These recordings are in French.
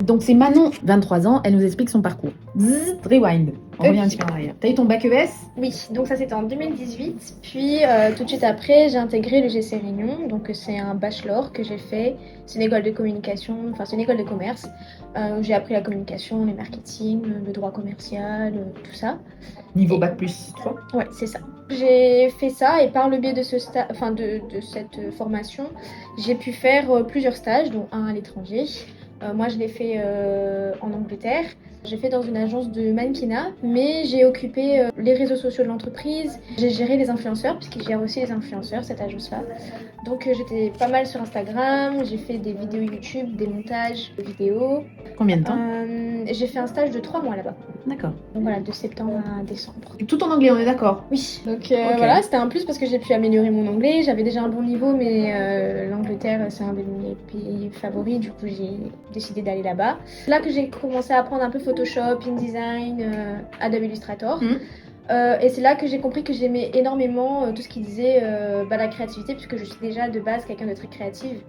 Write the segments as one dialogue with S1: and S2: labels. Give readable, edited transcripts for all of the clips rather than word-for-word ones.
S1: Donc c'est Manon, 23 ans, elle nous explique son parcours. Zzz, rewind, on revient un petit peu en arrière. T'as eu ton bac ES?
S2: Oui, donc ça c'était en 2018. Puis tout de suite après, j'ai intégré le GC Réunion. Donc c'est un bachelor que j'ai fait. C'est une école de communication, enfin c'est une école de commerce. Où j'ai appris la communication, le marketing, le droit commercial, tout ça.
S1: Niveau bac plus 3.
S2: Ouais, c'est ça. J'ai fait ça et par le biais de de cette formation, j'ai pu faire plusieurs stages, dont un à l'étranger. Moi, je l'ai fait en Angleterre. J'ai fait dans une agence de mannequinat, mais j'ai occupé les réseaux sociaux de l'entreprise. J'ai géré les influenceurs, puisqu'ils gèrent aussi les influenceurs, cette agence-là. Donc j'étais pas mal sur Instagram, j'ai fait des vidéos YouTube, des montages de vidéos.
S1: Combien de temps?
S2: J'ai fait un stage de 3 mois là-bas.
S1: D'accord.
S2: Donc voilà, de septembre à décembre.
S1: Tout en anglais, on est d'accord?
S2: Oui, donc
S1: Ok.
S2: voilà, c'était un plus parce que j'ai pu améliorer mon anglais. J'avais déjà un bon niveau, mais l'Angleterre, c'est un de mes pays favoris. Du coup, j'ai décidé d'aller là-bas. Là que j'ai commencé à apprendre un peu Photoshop, InDesign, Adobe Illustrator. Et c'est là que j'ai compris que j'aimais énormément tout ce qui disait la créativité, puisque je suis déjà de base quelqu'un de très créative.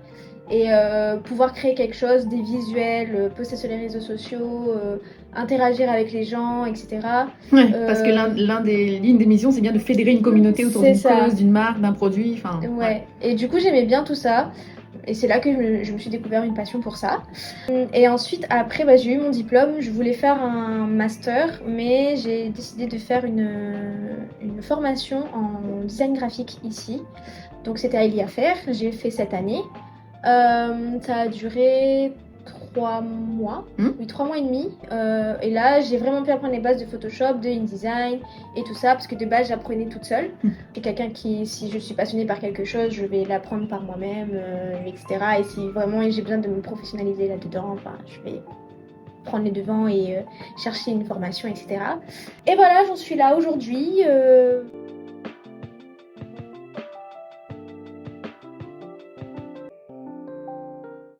S2: Et pouvoir créer quelque chose, des visuels, poster sur les réseaux sociaux, interagir avec les gens, etc.
S1: Ouais, parce que l'une des missions, c'est bien de fédérer une communauté autour d'une cause, d'une marque, d'un produit. Enfin,
S2: ouais. Et du coup, j'aimais bien tout ça. Et c'est là que je me suis découvert une passion pour ça. Et ensuite, après, j'ai eu mon diplôme. Je voulais faire un master, mais j'ai décidé de faire une formation en design graphique ici. Donc c'était à Iliafer. J'ai fait cette année. Ça a duré 3 mois, oui, 3 mois et demi. Et là, j'ai vraiment pu apprendre les bases de Photoshop, de InDesign et tout ça, parce que de base, j'apprenais toute seule. Je suis quelqu'un qui, si je suis passionnée par quelque chose, je vais l'apprendre par moi-même, etc. Et si vraiment j'ai besoin de me professionnaliser là-dedans, je vais prendre les devants et chercher une formation, etc. Et voilà, j'en suis là aujourd'hui.